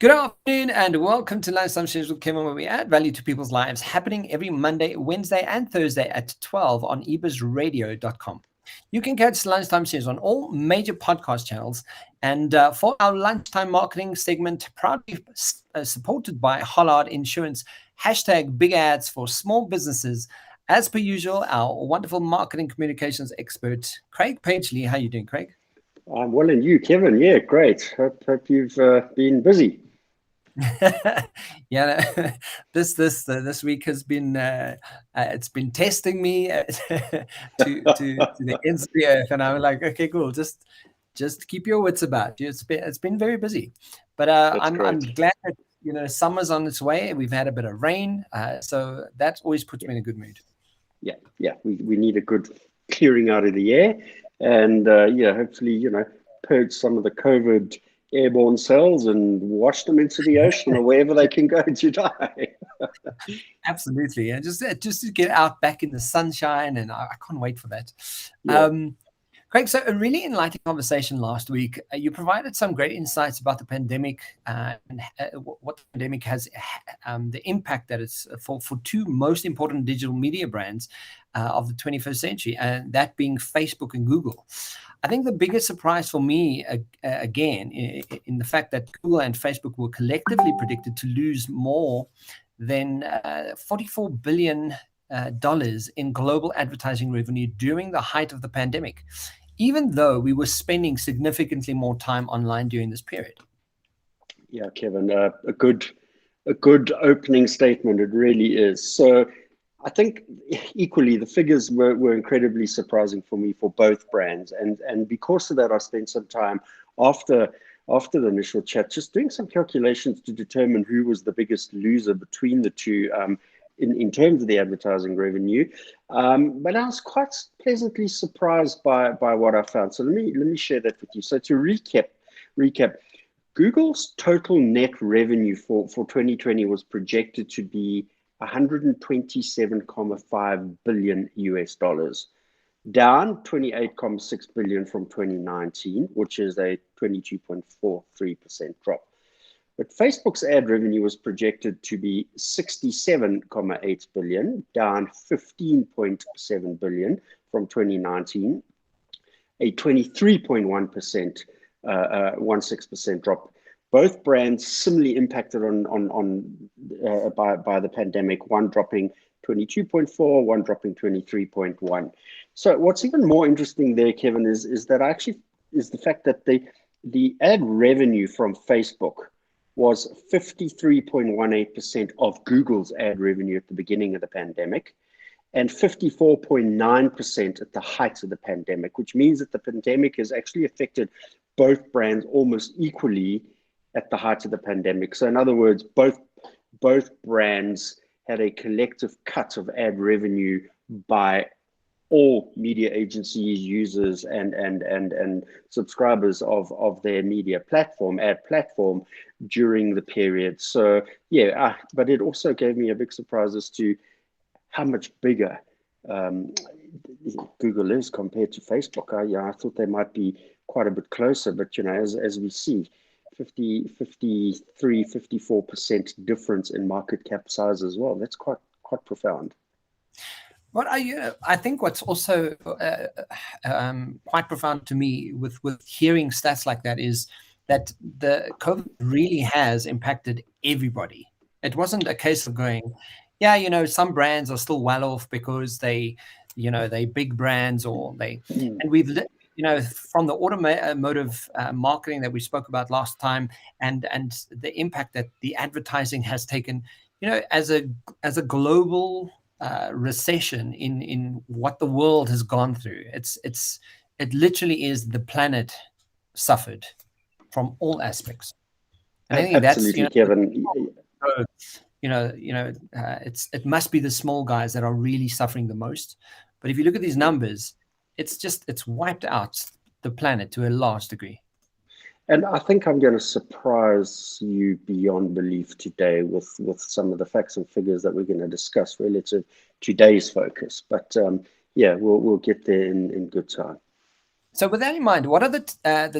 Good afternoon and welcome to Lunchtime with Kevin, where we add value to people's lives, happening every Monday, Wednesday, and Thursday at 12 on ebizradio.com. You can catch Lunchtime Shares on all major podcast channels. And for our Lunchtime Marketing segment, proudly supported by Hollard Insurance, hashtag big ads for small businesses. As per usual, our wonderful marketing communications expert, Craig Pagely. How are you doing, Craig? I'm well, and you, Kevin? Yeah, great. Hope you've been busy. Yeah, this week has been it's been testing me to the nth of the earth, and I'm like, okay, cool, just keep your wits about you. It's been very busy, but That's I'm great. glad that summer's on its way. We've had a bit of rain, so that always puts me in a good mood. Yeah. We need a good clearing out of the air, and hopefully, purge some of the COVID airborne cells and wash them into the ocean or wherever they can go to die. Absolutely, and just to get out back in the sunshine, and I can't wait for that. Yeah. Craig, so a really enlightening conversation last week. You provided some great insights about the pandemic and what the pandemic has, the impact that it's for two most important digital media brands of the 21st century, and that being Facebook and Google. I think the biggest surprise for me, again, in the fact that Google and Facebook were collectively predicted to lose more than $44 billion in global advertising revenue during the height of the pandemic, even though we were spending significantly more time online during this period. Yeah, Kevin, a good opening statement. It really is. So I think equally the figures were incredibly surprising for me for both brands, and because of that, I spent some time after the initial chat just doing some calculations to determine who was the biggest loser between the two. In terms of the advertising revenue, but I was quite pleasantly surprised by what I found. So let me share that with you. So to recap, Google's total net revenue for 2020 was projected to be 127.5 billion US dollars, down 28.6 billion from 2019, which is a 22.43% drop. But Facebook's ad revenue was projected to be 67.8 billion, down 15.7 billion from 2019, a 23.1%, 16% drop. Both brands similarly impacted by the pandemic, one dropping 22.4, one dropping 23.1. So what's even more interesting there, Kevin, is the fact that the ad revenue from Facebook was 53.18% of Google's ad revenue at the beginning of the pandemic, and 54.9% at the height of the pandemic, which means that the pandemic has actually affected both brands almost equally at the height of the pandemic. So in other words, both brands had a collective cut of ad revenue by all media agencies, users, and subscribers of their media platform, ad platform, during the period. So yeah, but it also gave me a big surprise as to how much bigger Google is compared to Facebook. I thought they might be quite a bit closer, but as we see, 54% difference in market cap size as well. That's quite profound. I think what's also quite profound to me with hearing stats like that is that the COVID really has impacted everybody. It wasn't a case of going, yeah, some brands are still well off because they big brands, or and we've from the automotive marketing that we spoke about last time, and the impact that the advertising has taken, as a global recession in what the world has gone through. It literally is the planet suffered from all aspects, and I think that's Absolutely, Kevin. it must be the small guys that are really suffering the most. But if you look at these numbers, it's wiped out the planet to a large degree. And I think I'm going to surprise you beyond belief today with some of the facts and figures that we're going to discuss relative to today's focus. But we'll get there in good time. So with that in mind, what are the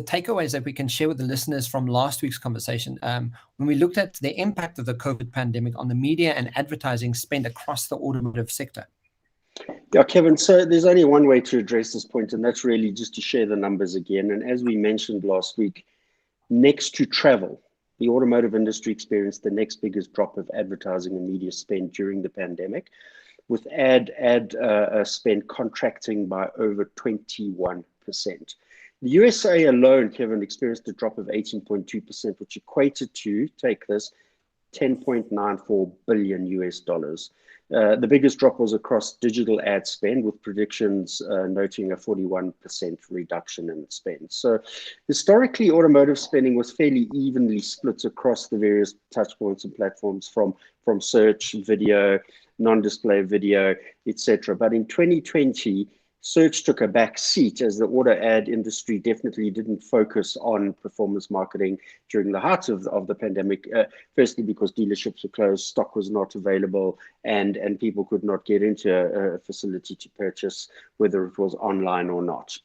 takeaways that we can share with the listeners from last week's conversation when we looked at the impact of the COVID pandemic on the media and advertising spend across the automotive sector? Yeah, Kevin, so there's only one way to address this point, and that's really just to share the numbers again. And as we mentioned last week, next to travel, the automotive industry experienced the next biggest drop of advertising and media spend during the pandemic, with ad spend contracting by over 21%. The USA alone, Kevin, experienced a drop of 18.2%, which equated to, take this, 10.94 billion US dollars. The biggest drop was across digital ad spend, with predictions noting a 41% reduction in spend. So historically, automotive spending was fairly evenly split across the various touchpoints and platforms from search, video, non-display video, etc. But in 2020, search took a back seat as the auto ad industry definitely didn't focus on performance marketing during the height of the pandemic. Firstly, because dealerships were closed, stock was not available, and people could not get into a facility to purchase, whether it was online or not.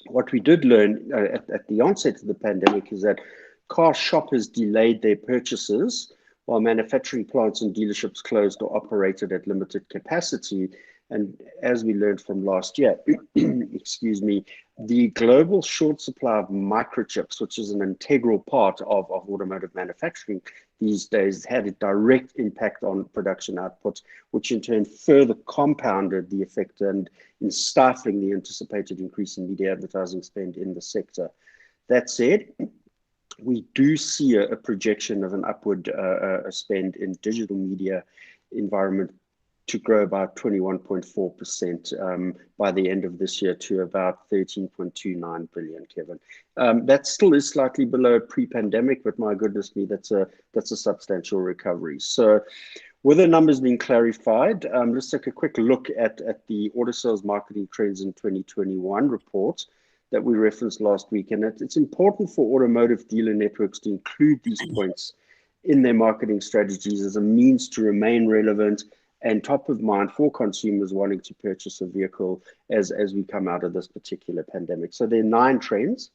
What we did learn at the onset of the pandemic is that car shoppers delayed their purchases while manufacturing plants and dealerships closed or operated at limited capacity. And as we learned from last year, excuse me, the global short supply of microchips, which is an integral part of automotive manufacturing these days, had a direct impact on production output, which in turn further compounded the effect and in stifling the anticipated increase in media advertising spend in the sector. That said, we do see a projection of an upward spend in digital media environment to grow about 21.4% by the end of this year to about 13.29 billion, Kevin. That still is slightly below pre-pandemic, but my goodness me, that's a substantial recovery. So with the numbers being clarified, let's take a quick look at the auto sales marketing trends in 2021 report that we referenced last week. And it's important for automotive dealer networks to include these points in their marketing strategies as a means to remain relevant and top of mind for consumers wanting to purchase a vehicle as we come out of this particular pandemic. So there are 9 trends.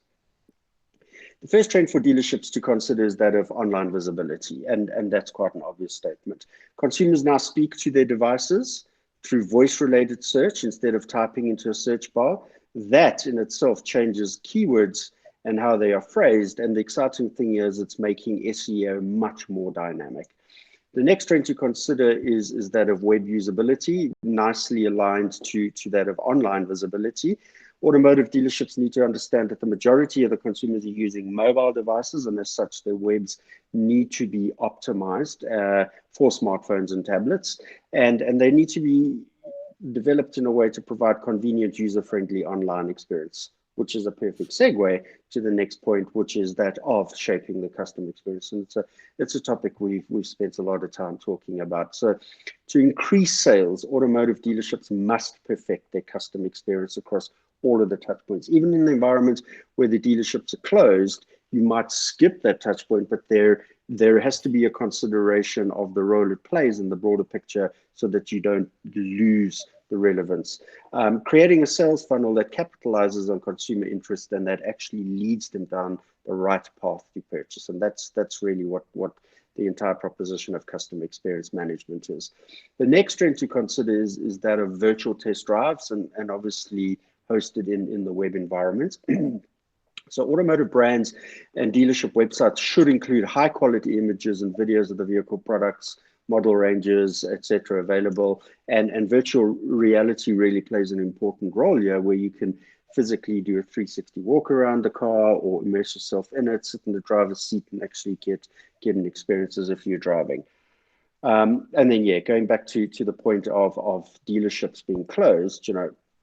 The first trend for dealerships to consider is that of online visibility, and that's quite an obvious statement. Consumers now speak to their devices through voice-related search instead of typing into a search bar. That in itself changes keywords and how they are phrased, and the exciting thing is it's making SEO much more dynamic. The next trend to consider is that of web usability, nicely aligned to that of online visibility. Automotive dealerships need to understand that the majority of the consumers are using mobile devices, and as such, their webs need to be optimized for smartphones and tablets, and they need to be developed in a way to provide convenient, user-friendly online experience, which is a perfect segue to the next point, which is that of shaping the customer experience. And it's a topic we've spent a lot of time talking about. So to increase sales, automotive dealerships must perfect their customer experience across all of the touch points. Even in the environment where the dealerships are closed, you might skip that touch point, but there has to be a consideration of the role it plays in the broader picture so that you don't lose the relevance. Creating a sales funnel that capitalizes on consumer interest and that actually leads them down the right path to purchase. And that's really what the entire proposition of customer experience management is. The next trend to consider is that of virtual test drives and obviously hosted in the web environment. So automotive brands and dealership websites should include high quality images and videos of the vehicle products, model ranges, etc. available. And virtual reality really plays an important role here, where you can physically do a 360 walk around the car or immerse yourself in it, sit in the driver's seat and actually get an experience as if you're driving. And then, yeah, going back to the point of dealerships being closed,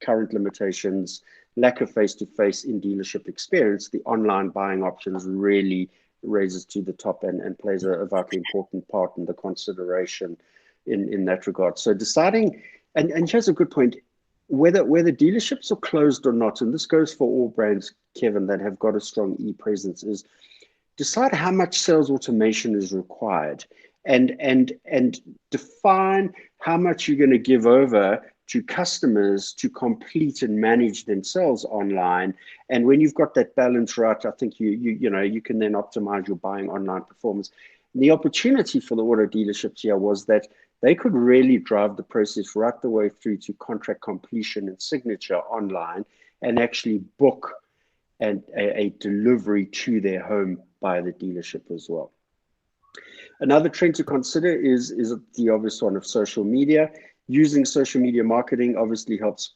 current limitations, lack of face-to-face in dealership experience, the online buying options really raises to the top and plays a vitally important part in the consideration in that regard. So deciding, and here's a good point, whether dealerships are closed or not, and this goes for all brands, Kevin, that have got a strong e-presence, is decide how much sales automation is required and define how much you're going to give over to customers to complete and manage themselves online. And when you've got that balance right, I think you can then optimize your buying online performance. And the opportunity for the auto dealerships here was that they could really drive the process right the way through to contract completion and signature online, and actually book a delivery to their home by the dealership as well. Another trend to consider is the obvious one of social media. Using social media marketing obviously helps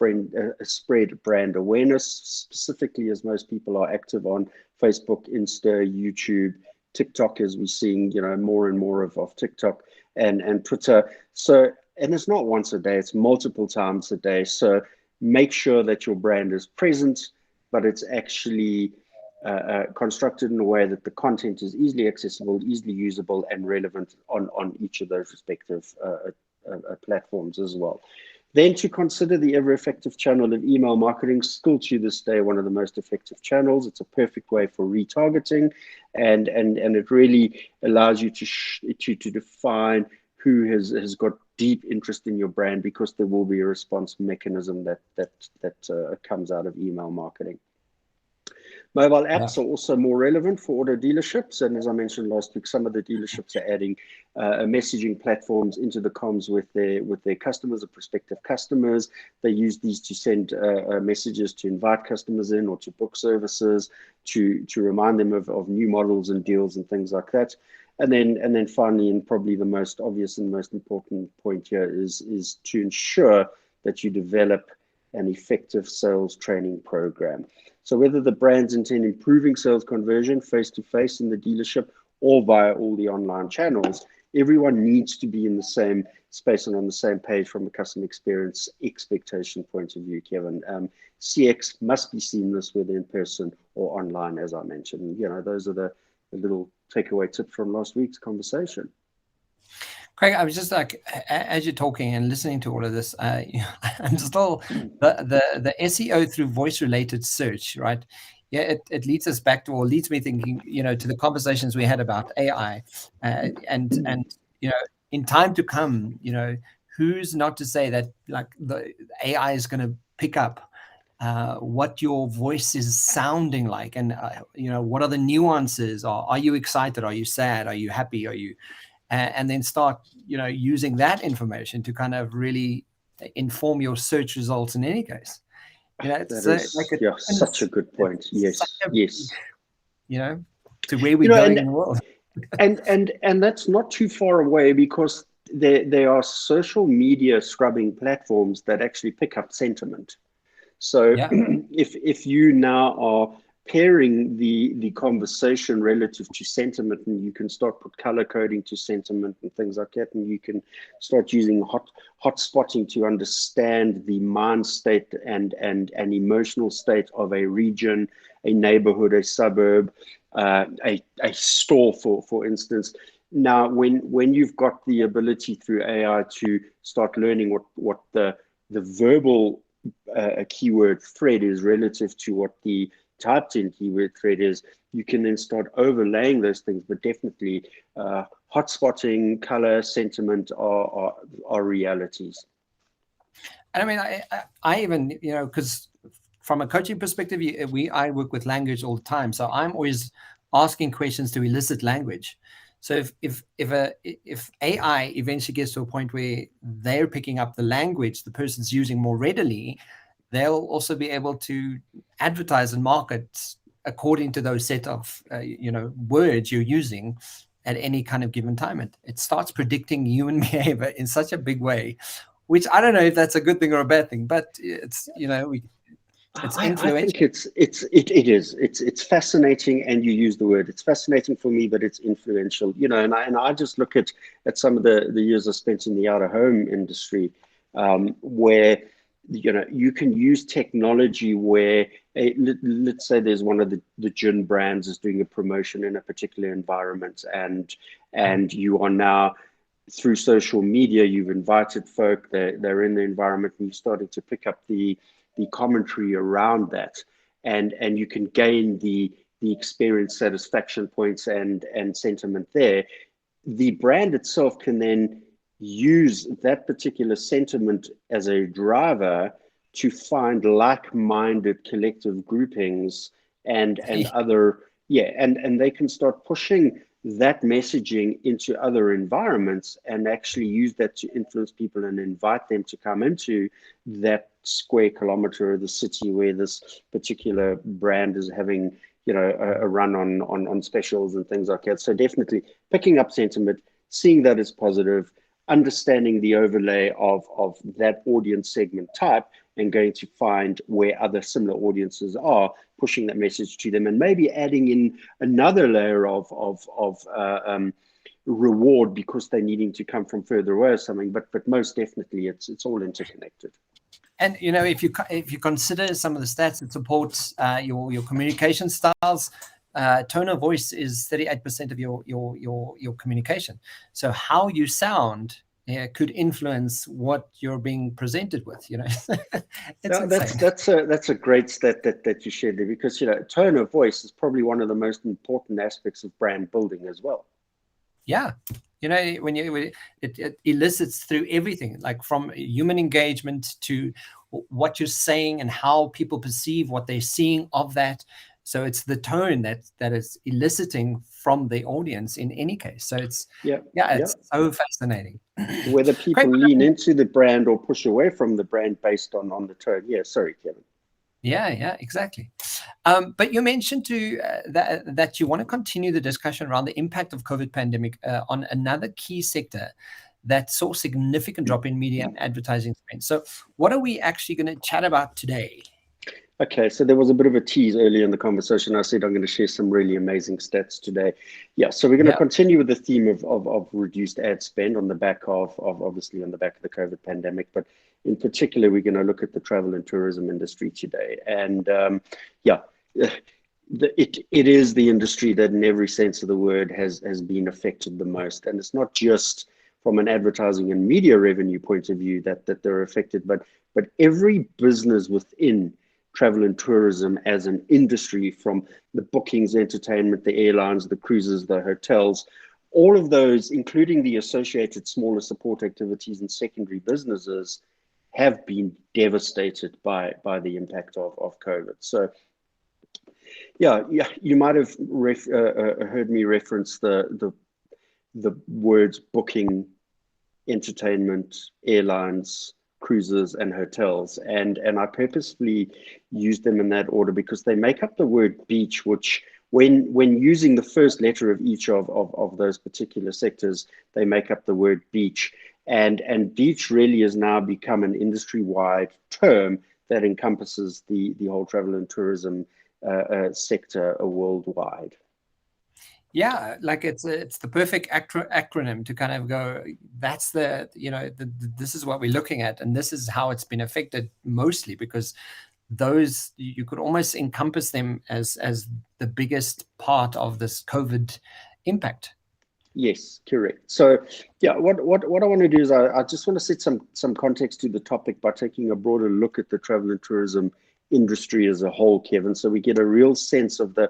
spread brand awareness, specifically as most people are active on Facebook, Insta, YouTube, TikTok, as we're seeing, more and more of TikTok and Twitter. So, and it's not once a day, it's multiple times a day. So make sure that your brand is present, but it's actually constructed in a way that the content is easily accessible, easily usable, and relevant on each of those respective platforms as well. Then to consider the ever-effective channel of email marketing, still to this day one of the most effective channels. It's a perfect way for retargeting, and it really allows you to define who has got deep interest in your brand, because there will be a response mechanism that comes out of email marketing. Mobile apps are also more relevant for auto dealerships. And as I mentioned last week, some of the dealerships are adding messaging platforms into the comms with their customers or prospective customers. They use these to send messages to invite customers in, or to book services, to remind them of new models and deals and things like that. And then finally, and probably the most obvious and most important point here, is to ensure that you develop an effective sales training program. So whether the brands intend improving sales conversion face-to-face in the dealership or via all the online channels, everyone needs to be in the same space and on the same page from a customer experience expectation point of view, Kevin. CX must be seamless, whether in person or online, as I mentioned. Those are the little takeaway tips from last week's conversation. Craig, I was just like, as you're talking and listening to all of this, I'm still the SEO through voice-related search, right? Yeah, it leads us back to, or leads me thinking, to the conversations we had about AI, and in time to come, who's not to say that like the AI is going to pick up what your voice is sounding like, and what are the nuances? Are you excited? Are you sad? Are you happy? Are you and then start, using that information to kind of really inform your search results in any case. Such a good point. Yes. To where we're going in the world. and that's not too far away, because there are social media scrubbing platforms that actually pick up sentiment. So if you now are pairing the conversation relative to sentiment, and you can start put color coding to sentiment and things like that, and you can start using hot spotting to understand the mind state and emotional state of a region, a neighborhood, a suburb, a store, for instance. Now, when you've got the ability through AI to start learning what the verbal keyword thread is relative to what the typed in keyword thread is, you can then start overlaying those things. But definitely hotspotting, color, sentiment are realities. And I mean, I even, because from a coaching perspective, I work with language all the time. So I'm always asking questions to elicit language. So if AI eventually gets to a point where they're picking up the language the person's using more readily, they'll also be able to advertise and market according to those set of words you're using at any kind of given time. It starts predicting human behavior in such a big way, which I don't know if that's a good thing or a bad thing, but it's it's influential. I think it is. It's fascinating, and you use the word. It's fascinating for me, but it's influential. And I just look at some of the years I spent in the out of home industry, where you can use technology where, let's say there's one of the gin brands is doing a promotion in a particular environment, and you are now, through social media, you've invited folk, they're in the environment, and you're starting to pick up the commentary around that, and you can gain the experience satisfaction points and sentiment there. The brand itself can then use that particular sentiment as a driver to find like-minded collective groupings and other, and they can start pushing that messaging into other environments and actually use that to influence people and invite them to come into that square kilometer of the city where this particular brand is having, you know, a run on specials and things like that. So definitely picking up sentiment, seeing that as positive, understanding the overlay of that audience segment type, and going to find where other similar audiences are, pushing that message to them, and maybe adding in another layer of reward because they're needing to come from further away or something. But most definitely, it's all interconnected. And you know, if you consider some of the stats that support your communication styles, tone of voice is 38% of your communication. So how you sound could influence what you're being presented with. You know, it's insane. That's a great stat that you shared there, because, you know, tone of voice is probably one of the most important aspects of brand building as well. Yeah. You know, it elicits through everything, like from human engagement to what you're saying and how people perceive what they're seeing of that. So it's the tone that is eliciting from the audience in any case. So it's so fascinating. Whether people lean into the brand or push away from the brand based on the tone. Yeah, sorry, Kevin. Yeah, exactly. But you mentioned that you want to continue the discussion around the impact of COVID pandemic on another key sector that saw significant drop in media and advertising spend. So what are we actually going to chat about today? Okay, so there was a bit of a tease earlier in the conversation. I said I'm going to share some really amazing stats today. Yeah, so we're going to continue with the theme of reduced ad spend on the back of obviously on the back of the COVID pandemic, but in particular, we're going to look at the travel and tourism industry today. And it is the industry that in every sense of the word has been affected the most. And it's not just from an advertising and media revenue point of view that they're affected, but every business within travel and tourism as an industry, from the bookings, entertainment, the airlines, the cruises, the hotels, all of those, including the associated smaller support activities and secondary businesses, have been devastated by the impact of COVID. So, you might have heard me reference the words booking, entertainment, airlines, cruises, and hotels, and I purposefully use them in that order because they make up the word beach, which when using the first letter of each of those particular sectors, they make up the word beach. And beach really has now become an industry-wide term that encompasses the whole travel and tourism sector worldwide. Yeah, like it's the perfect acronym to kind of go, that's this is what we're looking at, and this is how it's been affected mostly, because those, you could almost encompass them as the biggest part of this COVID impact. Yes, correct. So what I want to do is I just want to set some context to the topic by taking a broader look at the travel and tourism industry as a whole, Kevin, so we get a real sense of the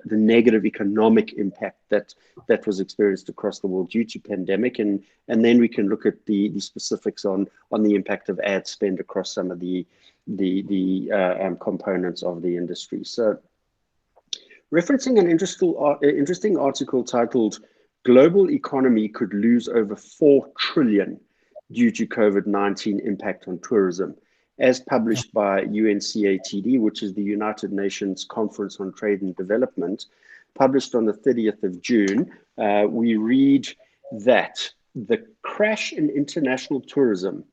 negative economic impact that was experienced across the world due to pandemic, and then we can look at the specifics on the impact of ad spend across some of the components of the industry. So, referencing an interesting article titled "Global Economy Could Lose Over 4 Trillion Due to COVID-19 Impact on Tourism," as published by UNCTAD, which is the United Nations Conference on Trade and Development, published on the 30th of June, we read that the crash in international tourism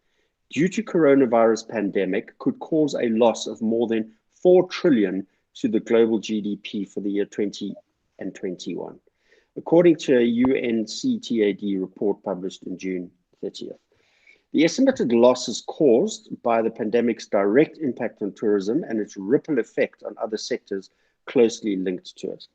due to coronavirus pandemic could cause a loss of more than 4 trillion to the global GDP for the year 2021, according to a UNCTAD report published in June 30th. The estimated losses caused by the pandemic's direct impact on tourism and its ripple effect on other sectors closely linked to it.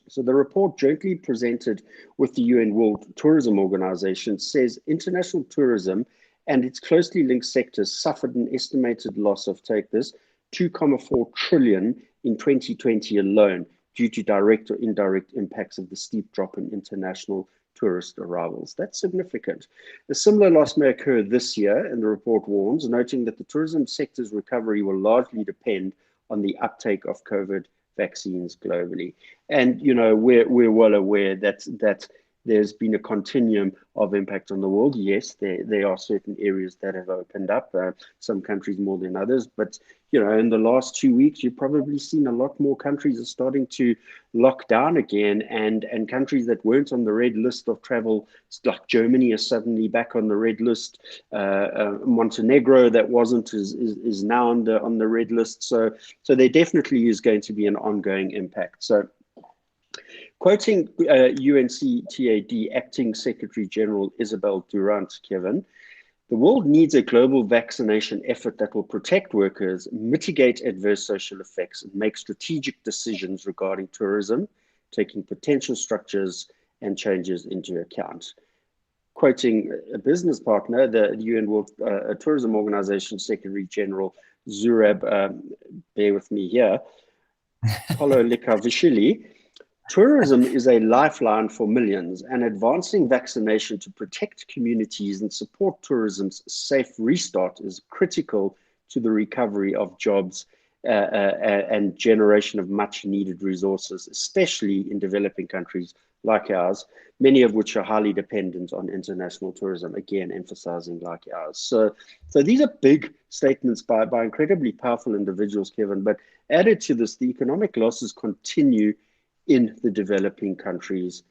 So the report, jointly presented with the UN World Tourism Organization, says international tourism and its closely linked sectors suffered an estimated loss of, take this, 2.4 trillion in 2020 alone, due to direct or indirect impacts of the steep drop in international tourist arrivals. That's significant. A similar loss may occur this year, and the report warns, noting that the tourism sector's recovery will largely depend on the uptake of COVID vaccines globally. And we're well aware that there's been a continuum of impact on the world. Yes, there are certain areas that have opened up, some countries more than others. But, in the last 2 weeks, you've probably seen a lot more countries are starting to lock down again. And countries that weren't on the red list of travel, like Germany, is suddenly back on the red list. Montenegro, that wasn't, is now on the red list. So there definitely is going to be an ongoing impact. So, quoting UNCTAD Acting Secretary General Isabel Durant, Kevin, the world needs a global vaccination effort that will protect workers, mitigate adverse social effects, and make strategic decisions regarding tourism, taking potential structures and changes into account. Quoting a business partner, the UN World Tourism Organization Secretary General Zurab, bear with me here, Pololikavishvili, tourism is a lifeline for millions, and advancing vaccination to protect communities and support tourism's safe restart is critical to the recovery of jobs and generation of much needed resources, especially in developing countries like ours, many of which are highly dependent on international tourism, again, emphasizing like ours. So these are big statements by incredibly powerful individuals, Kevin, but added to this, the economic losses continue in the developing countries.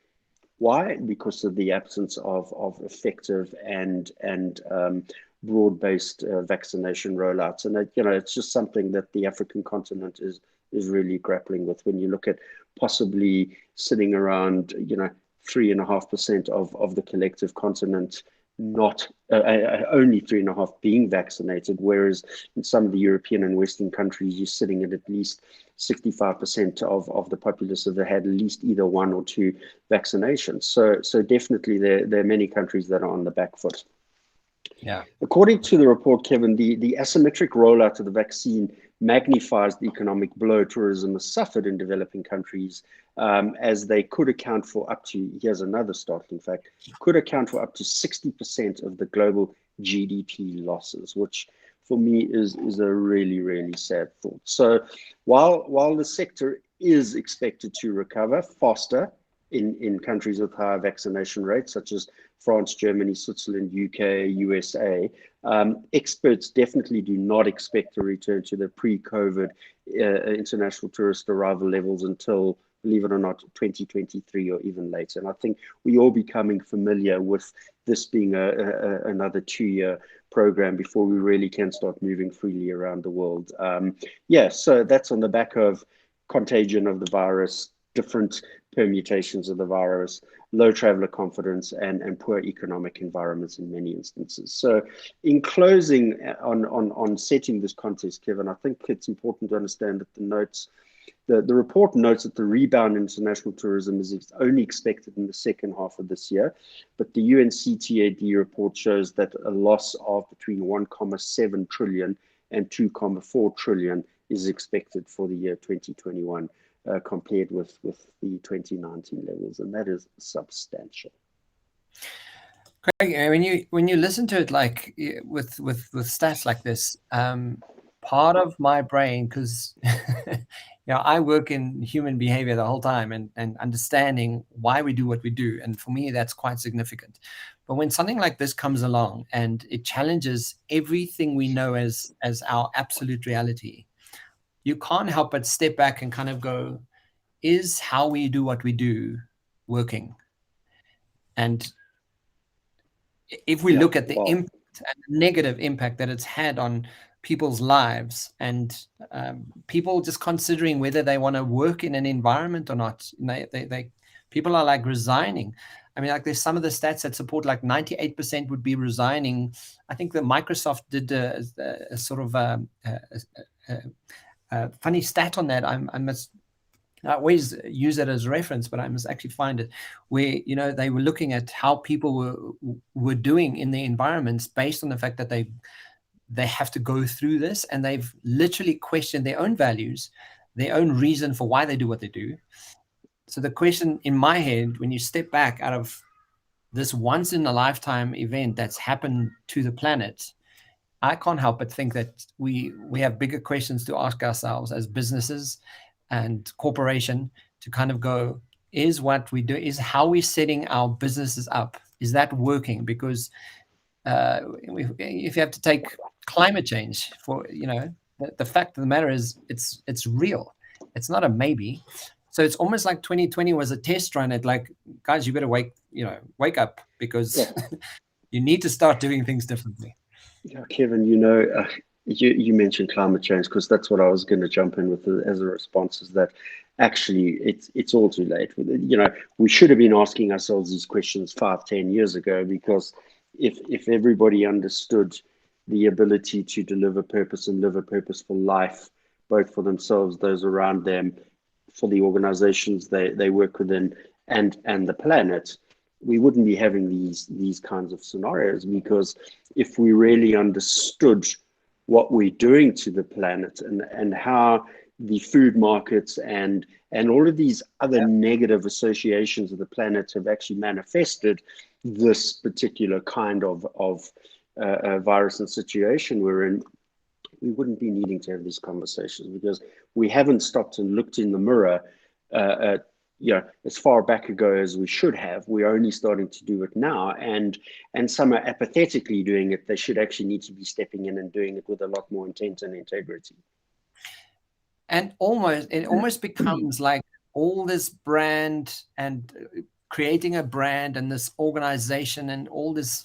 Why? Because of the absence of effective and broad-based vaccination rollouts. And it's just something that the African continent is really grappling with. When you look at possibly sitting around 3.5% of the collective continent, not only 3.5 being vaccinated, whereas in some of the European and Western countries, you're sitting at least 65% of the populace have had at least either one or two vaccinations. So definitely there are many countries that are on the back foot. Yeah. According to the report, Kevin, the asymmetric rollout of the vaccine magnifies the economic blow tourism has suffered in developing countries, as they could account for up to, here's another startling fact, could account for up to 60% of the global GDP losses, which for me is a really, really sad thought. So while the sector is expected to recover faster in countries with higher vaccination rates, such as France, Germany, Switzerland, UK, USA, experts definitely do not expect a return to the pre-COVID international tourist arrival levels until, believe it or not, 2023 or even later. And I think we all becoming familiar with this being another 2-year program before we really can start moving freely around the world. So that's on the back of contagion of the virus, different permutations of the virus, low traveler confidence, and poor economic environments in many instances. So in closing on setting this context, Kevin, I think it's important to understand that the report notes that the rebound in international tourism is only expected in the second half of this year, but the UNCTAD report shows that a loss of between 1.7 trillion and 2.4 trillion is expected for the year 2021. Compared with the 2019 levels, and that is substantial. Craig, when you listen to it, like with stats like this, part of my brain, because I work in human behavior the whole time and understanding why we do what we do, and for me that's quite significant. But when something like this comes along and it challenges everything we know as our absolute reality, you can't help but step back and kind of go, is how we do what we do working? And if we look at the impact and the negative impact that it's had on people's lives, and people just considering whether they want to work in an environment or not, people are like resigning. I mean, like there's some of the stats that support like 98% would be resigning. I think that Microsoft did a sort of funny stat on that. I always use it as a reference, but I must actually find it, where they were looking at how people were doing in their environments based on the fact that they have to go through this, and they've literally questioned their own values, their own reason for why they do what they do. So the question in my head, when you step back out of this once in a lifetime event that's happened to the planet, I can't help but think that we have bigger questions to ask ourselves as businesses and corporation, to kind of go, is what we do, is how we're setting our businesses up, is that working? Because if you have to take climate change for, the fact of the matter is it's real. It's not a maybe. So it's almost like 2020 was a test run at, like, guys, you better wake up, because you need to start doing things differently. Yeah, Kevin, you mentioned climate change, because that's what I was going to jump in with as a response, is that actually it's all too late. We should have been asking ourselves these questions 5-10 years ago, because if everybody understood the ability to deliver purpose and live a purposeful life, both for themselves, those around them, for the organizations they work within, and the planet, we wouldn't be having these kinds of scenarios. Because if we really understood what we're doing to the planet, and how the food markets and all of these other negative associations of the planet have actually manifested this particular kind of virus and situation we're in, we wouldn't be needing to have these conversations, because we haven't stopped and looked in the mirror as far back ago as we should have. We're only starting to do it now, and some are apathetically doing it. They should actually need to be stepping in and doing it with a lot more intent and integrity. And it almost becomes like all this brand and creating a brand and this organization and all this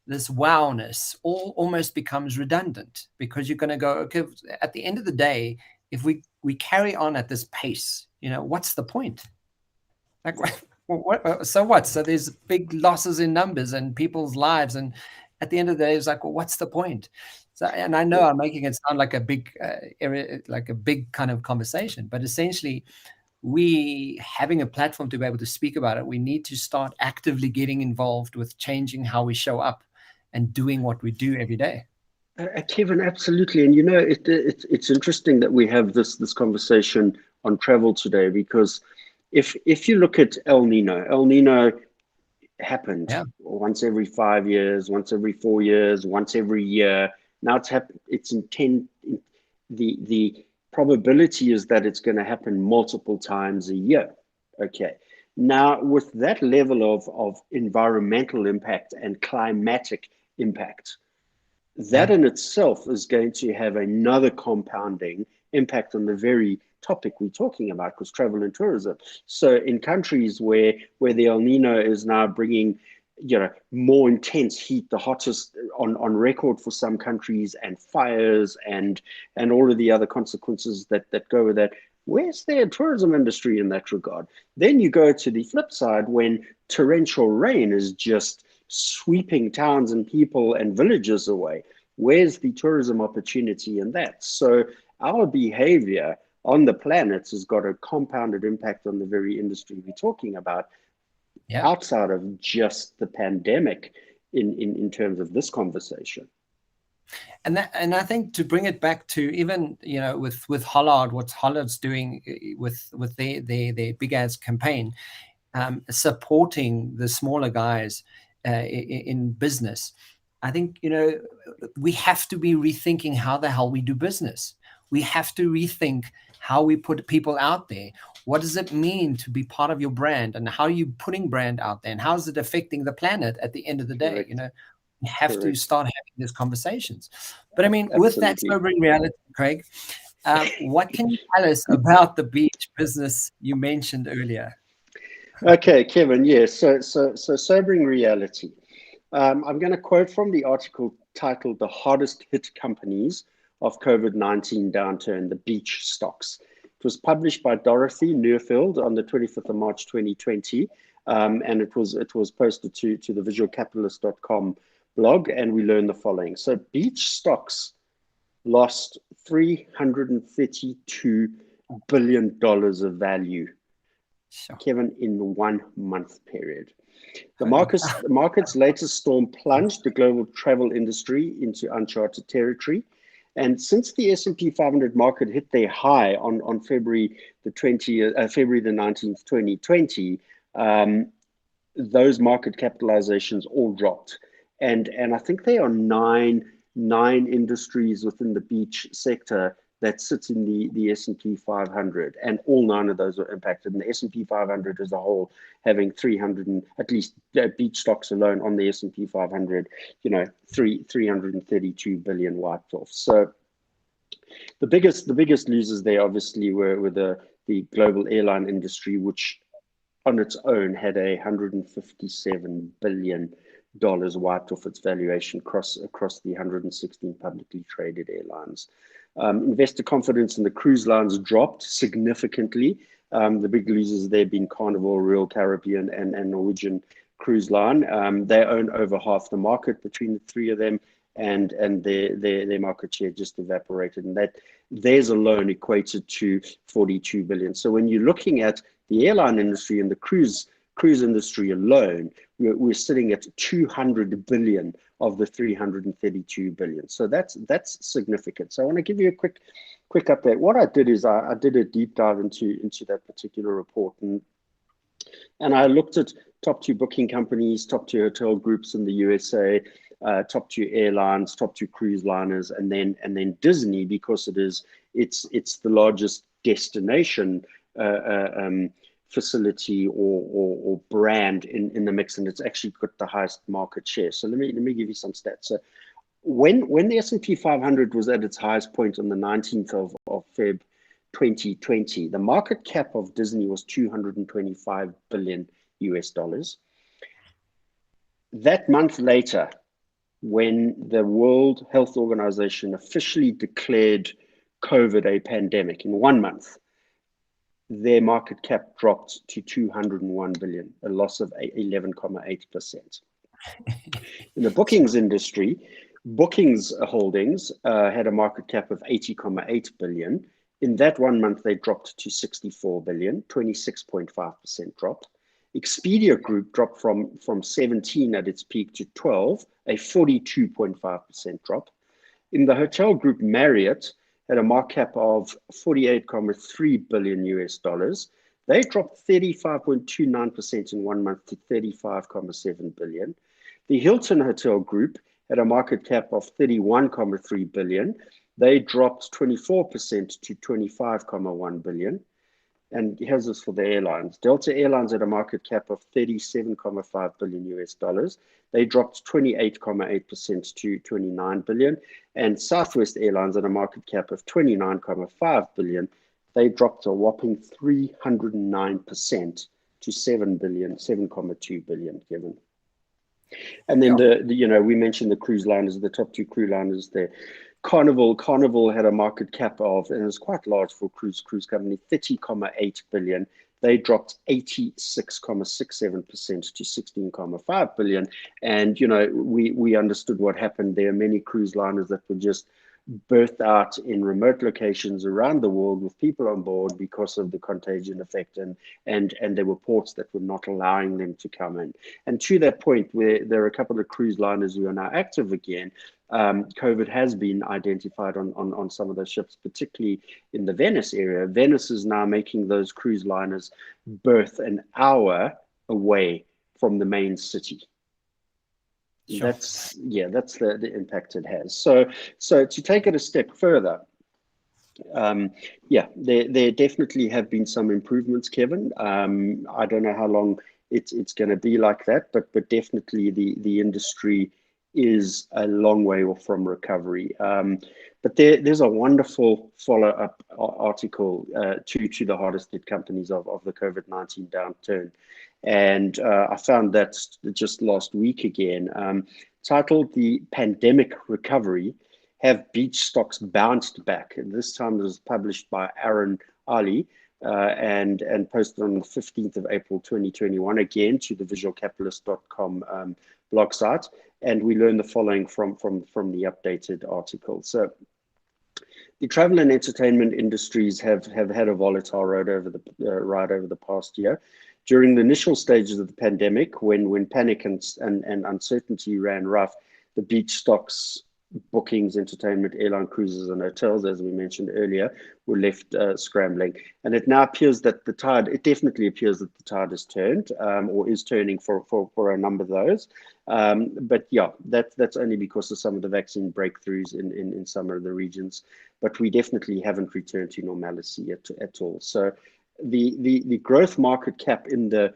wowness all almost becomes redundant, because you're going to go, okay, at the end of the day, if we carry on at this pace, what's the point? Like, so what? So there's big losses in numbers and people's lives, and at the end of the day, it's like, well, what's the point? So, and I know I'm making it sound like a big area, like a big kind of conversation, but essentially, we having a platform to be able to speak about it, we need to start actively getting involved with changing how we show up and doing what we do every day. Kevin, absolutely. And it's interesting that we have this conversation on travel today, because if you look at El Nino happened once every 5 years, once every 4 years, once every year. Now it's in 10. The probability is that it's going to happen multiple times a year. Okay. Now, with that level of environmental impact and climatic impact, that in itself is going to have another compounding impact on the very topic we're talking about, because travel and tourism. So in countries where the El Nino is now bringing more intense heat, the hottest on record for some countries, and fires and all of the other consequences that go with that, where's their tourism industry in that regard? Then you go to the flip side, when torrential rain is just sweeping towns and people and villages away. Where's the tourism opportunity in that? So our behavior on the planet has got a compounded impact on the very industry we're talking about, outside of just the pandemic in terms of this conversation. And I think, to bring it back to even with Hollard, what Hollard's doing with their big ads campaign, supporting the smaller guys in business. I think we have to be rethinking how the hell we do business. We have to rethink how we put people out there. What does it mean to be part of your brand, and how are you putting brand out there, and how is it affecting the planet at the end of the day? Correct. We have to start having these conversations. But I mean, Absolutely. with that sobering reality, Craig, what can you tell us about the beach business you mentioned earlier? Okay, Kevin. Yes. So sobering reality. I'm going to quote from the article titled "The Hardest Hit Companies of COVID-19 Downturn: The Beach Stocks." It was published by Dorothy Neufeld on the 25th of March 2020, and it was posted to the visualcapitalist.com blog, and we learned the following. So beach stocks lost $332 billion of value, Kevin, in the 1 month period. The market's latest storm plunged the global travel industry into uncharted territory. And since the S&P 500 market hit their high on February the 19th, 2020, those market capitalizations all dropped. And I think there are nine industries within the beach sector that sits in the S&P 500, and all nine of those are impacted. And the S&P 500 as a whole, having 300 and at least beach stocks alone on the S&P 500, 332 billion wiped off. So the biggest losers there obviously were the global airline industry, which on its own had $157 billion wiped off its valuation across the 116 publicly traded airlines. Investor confidence in the cruise lines dropped significantly. The big losers there being Carnival, Royal Caribbean, and Norwegian Cruise Line. They own over half the market between the three of them, and their market share just evaporated. And that theirs alone equated to 42 billion. So when you're looking at the airline industry and the cruise industry alone, we're sitting at 200 billion of the 332 billion. So that's significant. So I want to give you a quick update. What I did is I did a deep dive into that particular report, and I looked at top 2 booking companies, top 2 hotel groups in the USA, top 2 airlines, top 2 cruise liners, and then Disney, because it's the largest destination facility or brand in the mix, and it's actually got the highest market share. So let me give you some stats. So when the S&P 500 was at its highest point on the 19th of Feb 2020, the market cap of Disney was $225 billion US dollars. That month later, when the World Health Organization officially declared COVID a pandemic, in 1 month, their market cap dropped to 201 billion, a loss of 11.8%. In the bookings industry, Bookings Holdings had a market cap of 80.8 billion. In that 1 month, they dropped to 64 billion, 26.5% drop. Expedia Group dropped from 17 at its peak to 12, a 42.5% drop. In the hotel group, Marriott had a market cap of 48.3 billion US dollars. They dropped 35.29% in 1 month to 35.7 billion. The Hilton Hotel Group had a market cap of 31.3 billion. They dropped 24% to 25.1 billion. And here's this for the airlines. Delta Airlines had a market cap of 37.5 billion US dollars. They dropped 28.8% to 29 billion. And Southwest Airlines had a market cap of 29.5 billion. They dropped a whopping 309% to 7.2 billion, Kevin. And then we mentioned the cruise liners, the top 2 cruise liners there. Carnival had a market cap of, and it was quite large for cruise company, 30.8 billion. They dropped 86.67% to 16.5 billion. And we understood what happened. There are many cruise liners that were just birthed out in remote locations around the world with people on board because of the contagion effect, and there were ports that were not allowing them to come in. And to that point, where there are a couple of cruise liners who are now active again, COVID has been identified on some of those ships, particularly in the Venice area. Venice is now making those cruise liners berth an hour away from the main city. Sure. That's the impact it has. So to take it a step further, there definitely have been some improvements, Kevin. I don't know how long it's going to be like that, but definitely the industry is a long way off from recovery. But there's a wonderful follow-up article to the hardest hit companies of the COVID-19 downturn. And I found that just last week again, titled "The Pandemic Recovery, Have Beach Stocks Bounced Back?" And this time it was published by Aaron Ali and posted on the 15th of April 2021, again to the visualcapitalist.com blog site. And we learned the following from the updated article. So the travel and entertainment industries have had a volatile ride over the past year. During the initial stages of the pandemic, when panic and uncertainty ran rough, the beach stocks bookings, entertainment, airline, cruises, and hotels, as we mentioned earlier, were left scrambling. And it now appears that it definitely appears that the tide has turned, or is turning for a number of those. But yeah, that's only because of some of the vaccine breakthroughs in some of the regions. But we definitely haven't returned to normalcy at all. So the growth market cap in the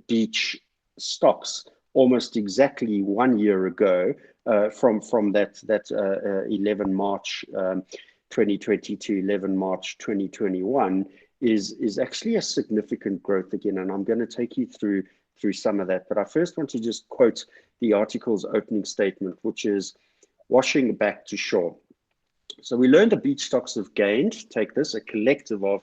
beach stocks almost exactly 1 year ago, from that 11 March 2020 to 11 March 2021, is actually a significant growth again. And I'm going to take you through some of that. But I first want to just quote the article's opening statement, which is washing back to shore. So we learned the beach stocks have gained, take this, a collective of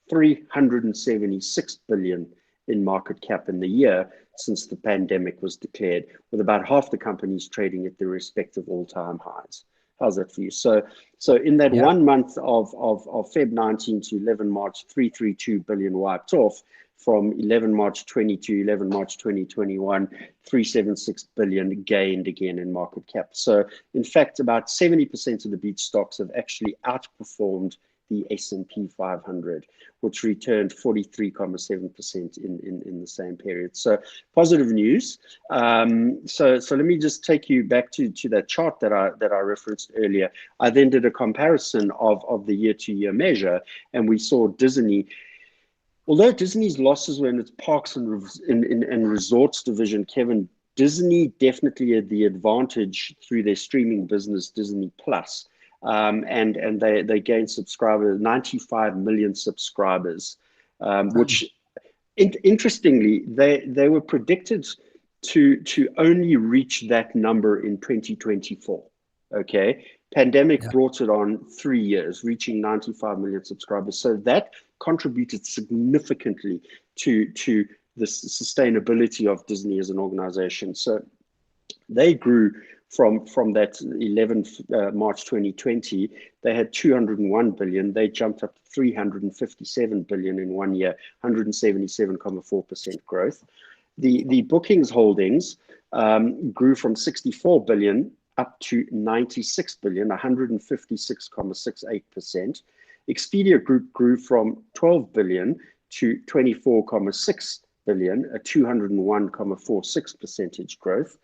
376 billion in market cap in the year since the pandemic was declared, with about half the companies trading at their respective all-time highs. How's that for you? So in that 1 month of Feb 19 to 11 March, 332 billion wiped off. From 11 March 20 to 11 March 2021, 376 billion gained again in market cap. So in fact, about 70% of the beach stocks have actually outperformed the S&P 500, which returned 43.7% in the same period. So positive news. So let me just take you back to that chart that I referenced earlier. I then did a comparison of the year-to-year measure, and we saw Disney. Although Disney's losses were in its parks and resorts division, Kevin, Disney definitely had the advantage through their streaming business, Disney Plus. And they gained subscribers, 95 million subscribers, which interestingly, they were predicted to only reach that number in 2024. Okay, pandemic brought it on 3 years, reaching 95 million subscribers. So that contributed significantly to the sustainability of Disney as an organization. So they grew from that 11 March 2020, they had 201 billion. They jumped up to 357 billion in 1 year, 177.4% growth. The bookings holdings grew from 64 billion up to 96 billion, 156.68%. Expedia Group grew from 12 billion to 24.6 billion, a 201.46% growth.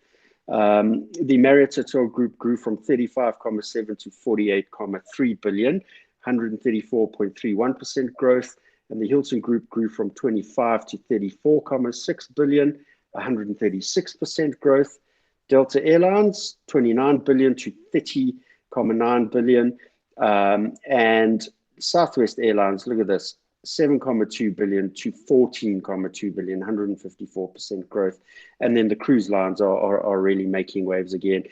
The Marriott Hotel Group grew from 35.7 to 48.3 billion, 134.31% growth. And the Hilton Group grew from 25 to 34.6 billion, 136% growth. Delta Airlines, 29 billion to 30.9 billion. And Southwest Airlines, look at this, 7.2 billion to 14.2 billion, 154% growth. And then the cruise lines are really making waves again.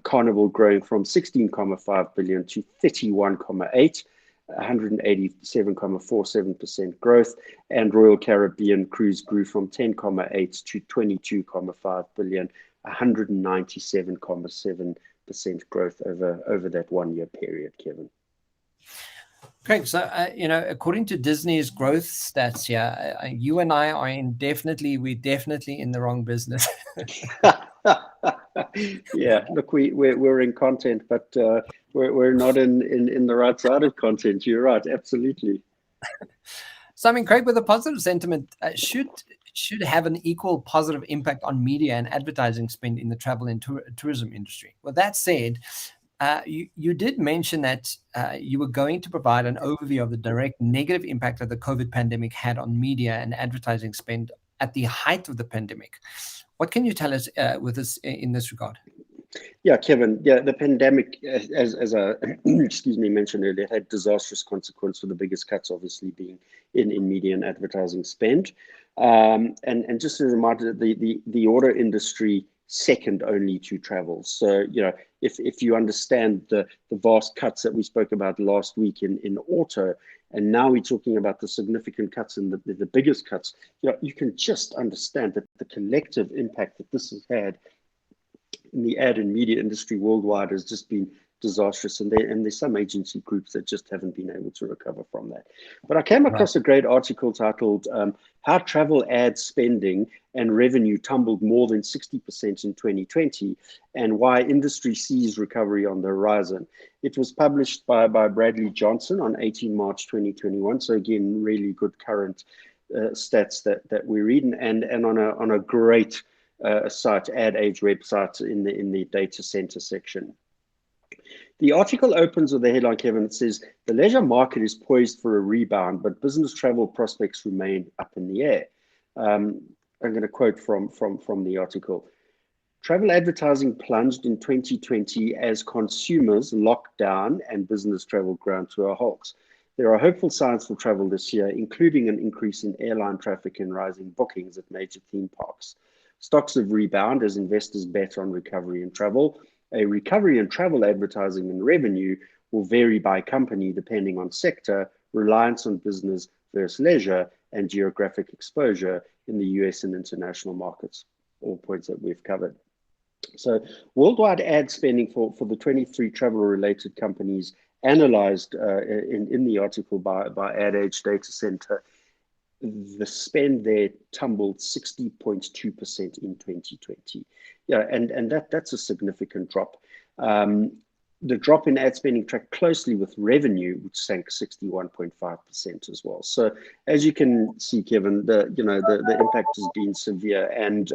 Carnival growing from 16.5 billion to 31.8, 187.47% growth. And Royal Caribbean Cruise grew from 10.8 to 22.5 billion, 197.7% growth over that 1 year period, Kevin. Craig, so, according to Disney's growth stats here, you and I are we're definitely in the wrong business. Yeah, look, we're in content, but we're not in the right side of content. You're right, absolutely. So, I mean, Craig, with a positive sentiment, should have an equal positive impact on media and advertising spend in the travel and tourism industry. With that said, you did mention that you were going to provide an overview of the direct negative impact that the COVID pandemic had on media and advertising spend at the height of the pandemic. What can you tell us with us in this regard? Yeah, Kevin. Yeah, the pandemic, as I mentioned earlier, had disastrous consequence for the biggest cuts, obviously being in media and advertising spend. And just as a reminder, the auto industry second only to travel. So, if you understand the vast cuts that we spoke about last week in auto, and now we're talking about the significant cuts and the biggest cuts, you can just understand that the collective impact that this has had in the ad and media industry worldwide has just been disastrous, and there's some agency groups that just haven't been able to recover from that. But I came Right. across a great article titled "How Travel Ad Spending and Revenue Tumbled More Than 60% in 2020 and Why Industry Sees Recovery on the Horizon." It was published by Bradley Johnson on 18 March 2021. So again, really good current stats that we're reading, and on a great site, Ad Age website, in the data center section. The article opens with the headline, Kevin. It says, "The leisure market is poised for a rebound, but business travel prospects remain up in the air." I'm going to quote from the article. "Travel advertising plunged in 2020 as consumers locked down and business travel ground to a halt. There are hopeful signs for travel this year, including an increase in airline traffic and rising bookings at major theme parks. Stocks have rebounded as investors bet on recovery in travel. A recovery in travel advertising and revenue will vary by company depending on sector, reliance on business versus leisure, and geographic exposure in the US and international markets." All points that we've covered. So worldwide ad spending for the 23 travel-related companies analyzed in the article by Ad Age Data Center, the spend there tumbled 60.2% in 2020. Yeah, and that's a significant drop. The drop in ad spending tracked closely with revenue, which sank 61.5% as well. So as you can see, Kevin, the impact has been severe, and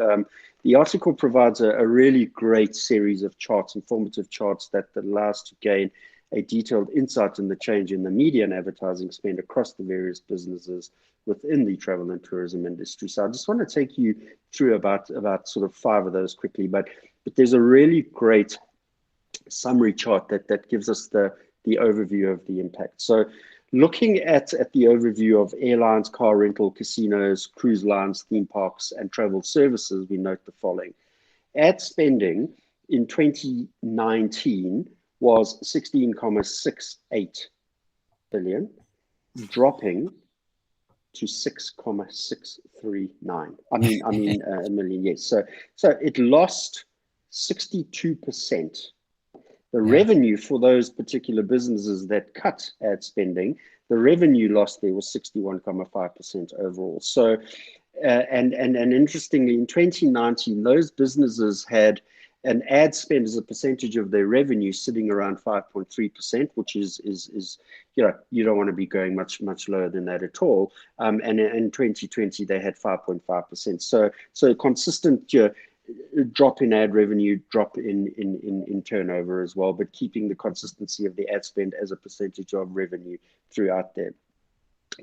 the article provides a really great series of charts, informative charts that allows to gain a detailed insight in the change in the media and advertising spend across the various businesses within the travel and tourism industry. So I just want to take you through about sort of 5 of those quickly, but there's a really great summary chart that gives us the overview of the impact. So looking at the overview of airlines, car rental, casinos, cruise lines, theme parks, and travel services, we note the following. Ad spending in 2019 was 16.68 billion, dropping to 6.639. I mean, a million, yes. So it lost 62%. The revenue for those particular businesses that cut ad spending, the revenue loss there was 61.5% overall. So, and interestingly, in 2019, those businesses had an ad spend as a percentage of their revenue sitting around 5.3%, which is you don't want to be going much lower than that at all. And in 2020 they had 5.5%. So consistent drop in ad revenue, drop in turnover as well, but keeping the consistency of the ad spend as a percentage of revenue throughout there.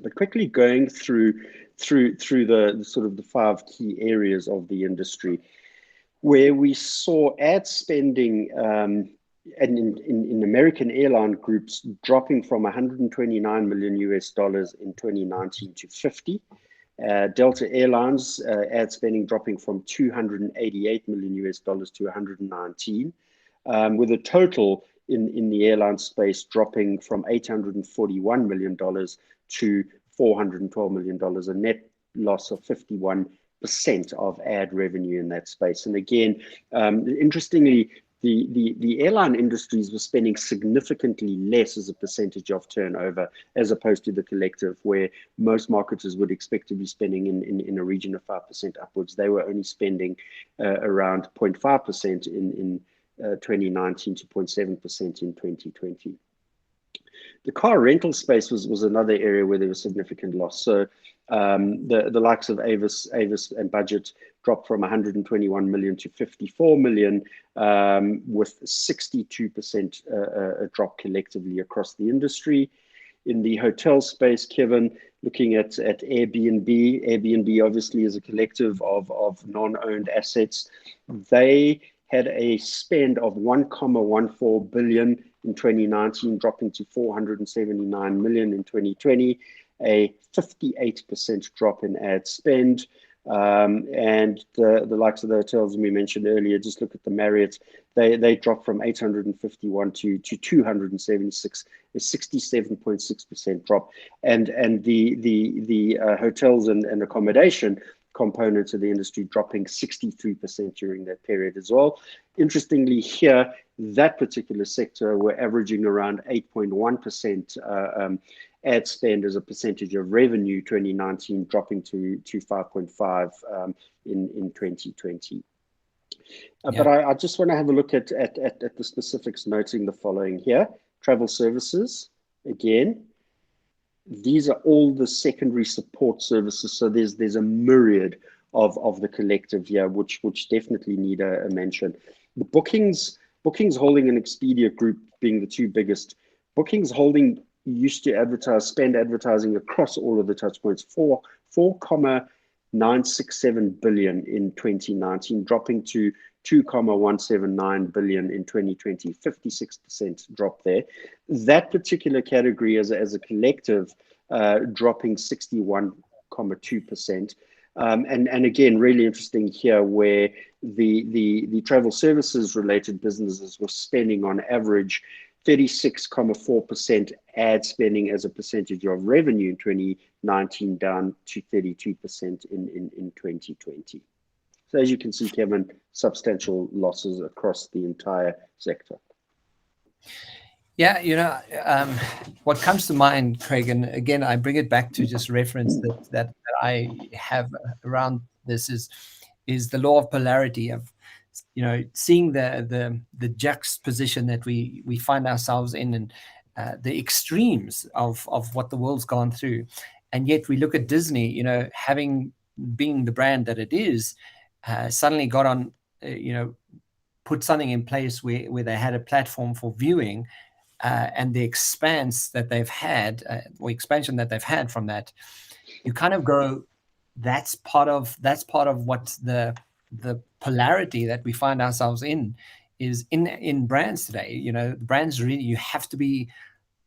But quickly going through the sort of the 5 key areas of the industry, where we saw ad spending and in American airline groups dropping from $129 million US in 2019 to 50. Delta Airlines ad spending dropping from $288 million US to 119, with a total in the airline space dropping from $841 million to $412 million, a net loss of 51% of ad revenue in that space. And again, interestingly, the airline industries were spending significantly less as a percentage of turnover, as opposed to the collective, where most marketers would expect to be spending in a region of 5% upwards. They were only spending around 0.5% in 2019 to 0.7% in 2020. The car rental space was another area where there was significant loss. So the likes of Avis and Budget dropped from 121 million to 54 million, with 62% drop collectively across the industry. In the hotel space, Kevin, looking at Airbnb obviously is a collective of non-owned assets. They had a spend of 1.14 billion in 2019, dropping to 479 million in 2020, a 58% drop in ad spend. And the likes of the hotels we mentioned earlier, just look at the Marriott, they dropped from 851 to 276, a 67.6% drop. And the hotels and accommodation components of the industry dropping 63% during that period as well. Interestingly here, that particular sector were averaging around 8.1% ad spend as a percentage of revenue 2019, dropping to 5.5 in 2020. But I just want to have a look at the specifics, noting the following here. Travel services, again, these are all the secondary support services. So there's a myriad of the collective here, which definitely need a mention. The Bookings Holding and Expedia Group being the two biggest. Bookings Holding used to spend advertising across all of the touch points, 4.967 billion in 2019, dropping to 2.179 billion in 2020, 56% drop there. That particular category as a collective dropping 61.2%. And again, really interesting here where the travel services related businesses were spending on average 36.4% ad spending as a percentage of revenue in 2019, down to 32% in 2020. So as you can see, Kevin, substantial losses across the entire sector. Yeah, what comes to mind, Craig, and again, I bring it back to just reference that I have around this is the law of polarity of, seeing the juxtaposition that we find ourselves in, and the extremes of what the world's gone through. And yet we look at Disney, having being the brand that it is, suddenly got on, put something in place where they had a platform for viewing, and the expansion that they've had from that, you kind of go, that's part of what the polarity that we find ourselves in is in brands today. Brands really, you have to be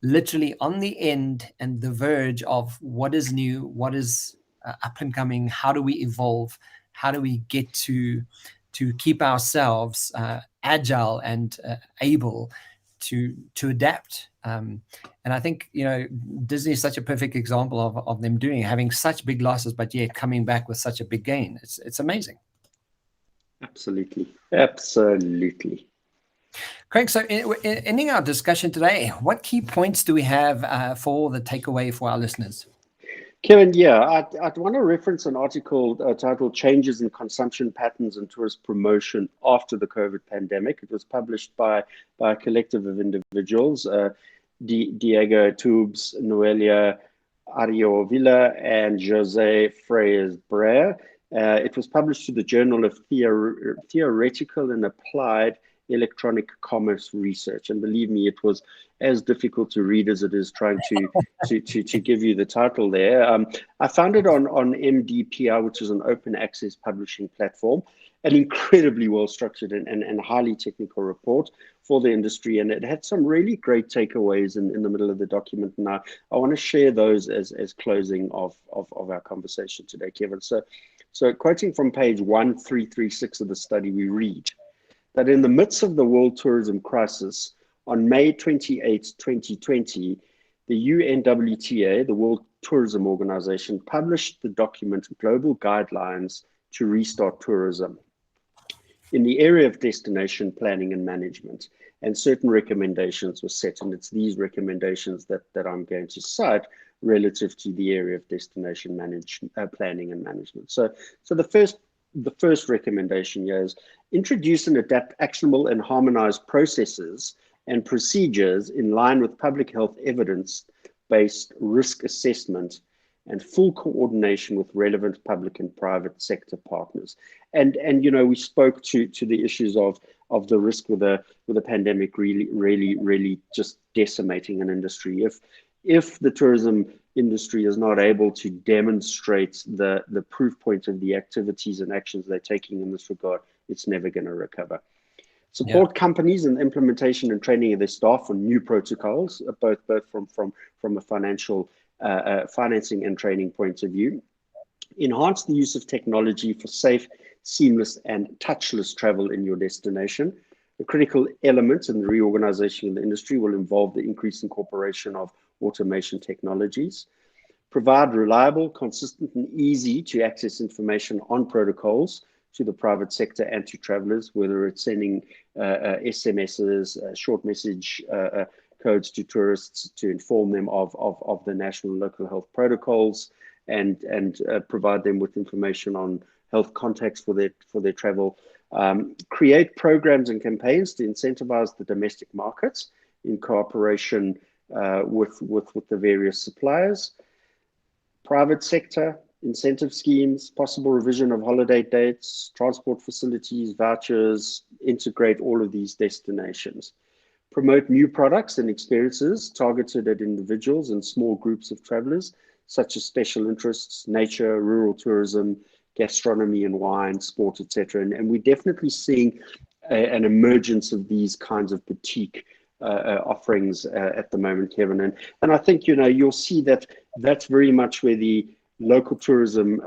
literally on the end and the verge of what is new, what is up and coming, how do we evolve, how do we get to keep ourselves agile and able to adapt. And I think, Disney is such a perfect example of them having such big losses, but yet coming back with such a big gain. It's amazing. Absolutely. Craig, so ending our discussion today, what key points do we have for the takeaway for our listeners? Kevin, yeah, I'd want to reference an article titled Changes in Consumption Patterns and Tourist Promotion After the COVID Pandemic. It was published by a collective of individuals, Diego Tubes, Noelia Ariovilla, and Jose Freyes-Brea. It was published to the Journal of Theoretical and Applied Electronic Commerce Research, and believe me, it was as difficult to read as it is trying to give you the title there. I found it on MDPR, which is an open access publishing platform, an incredibly well structured and highly technical report for the industry, and it had some really great takeaways in the middle of the document. And I want to share those as closing of our conversation today, Kevin. So quoting from page 1336 of the study, we read that in the midst of the world tourism crisis, on May 28, 2020, the UNWTA, the World Tourism Organization, published the document Global Guidelines to Restart Tourism in the area of destination planning and management, and certain recommendations were set. And it's these recommendations that I'm going to cite relative to the area of destination planning and management. So the first recommendation here is introduce and adapt actionable and harmonized processes and procedures in line with public health evidence-based risk assessment and full coordination with relevant public and private sector partners. And we spoke to the issues of the risk with the pandemic really just decimating an industry. If the tourism industry is not able to demonstrate the proof points of the activities and actions they're taking in this regard, it's never going to recover. Support companies in implementation and training of their staff on new protocols, both from a financial financing and training point of view. Enhance the use of technology for safe, seamless, and touchless travel in your destination. A critical element in the reorganization of the industry will involve the increased incorporation of automation technologies. Provide reliable, consistent, and easy to access information on protocols to the private sector and to travelers, whether it's sending SMSs, short message codes to tourists to inform them of the national and local health protocols, and provide them with information on health contacts for their travel. Create programs and campaigns to incentivize the domestic markets in cooperation with the various suppliers. Private sector incentive schemes, possible revision of holiday dates, transport facilities, vouchers, integrate all of these destinations. Promote new products and experiences targeted at individuals and small groups of travelers, such as special interests, nature, rural tourism, gastronomy and wine, sport, etc. And we're definitely seeing an emergence of these kinds of boutique offerings at the moment, Kevin. And I think, you'll see that that's very much where the local tourism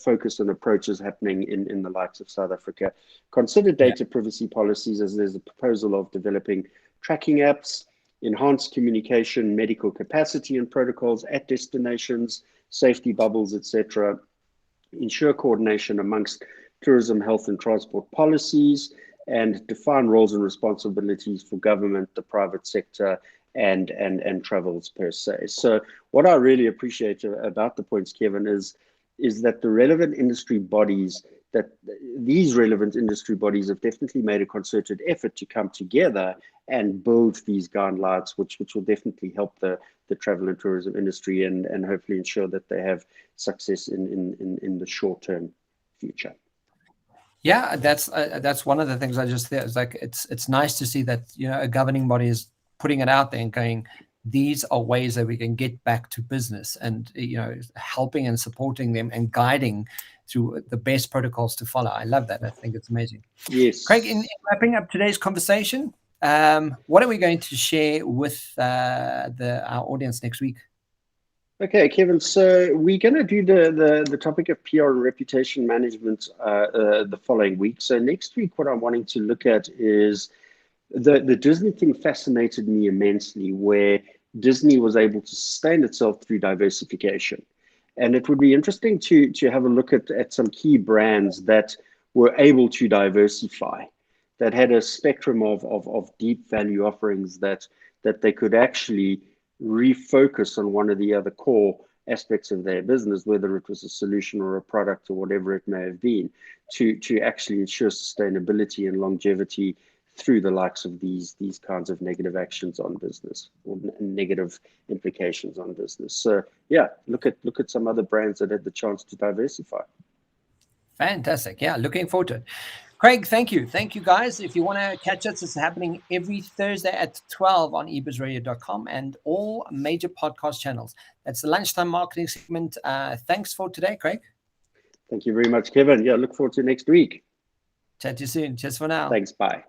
focus and approach is happening in the likes of South Africa. Consider data privacy policies, as there's a proposal of developing tracking apps, enhanced communication, medical capacity and protocols at destinations, safety bubbles, etc. Ensure coordination amongst tourism, health and transport policies, and define roles and responsibilities for government, the private sector, and travels per se. So what I really appreciate about the points, Kevin, is that these relevant industry bodies have definitely made a concerted effort to come together and build these guidelines, which will definitely help the travel and tourism industry and hopefully ensure that they have success in the short-term future. Yeah, that's one of the things I just think is like it's nice to see that a governing body is putting it out there and going, these are ways that we can get back to business, and helping and supporting them and guiding through the best protocols to follow. I love that. I think it's amazing. Yes, Craig. In wrapping up today's conversation, what are we going to share with our audience next week? Okay, Kevin, so we're going to do the topic of PR and reputation management the following week. So next week, what I'm wanting to look at is the Disney thing fascinated me immensely, where Disney was able to sustain itself through diversification. And it would be interesting to have a look at some key brands that were able to diversify, that had a spectrum of deep value offerings that they could actually refocus on one of the other core aspects of their business, whether it was a solution or a product or whatever it may have been, to actually ensure sustainability and longevity through the likes of these kinds of negative actions on business or negative implications on business. So yeah, look at some other brands that had the chance to diversify. Fantastic. Yeah, looking forward to it. Craig, thank you. Thank you, guys. If you want to catch us, it's happening every Thursday at 12 on ebizradio.com and all major podcast channels. That's the Lunchtime Marketing segment. Thanks for today, Craig. Thank you very much, Kevin. Yeah, look forward to next week. Chat to you soon. Cheers for now. Thanks. Bye.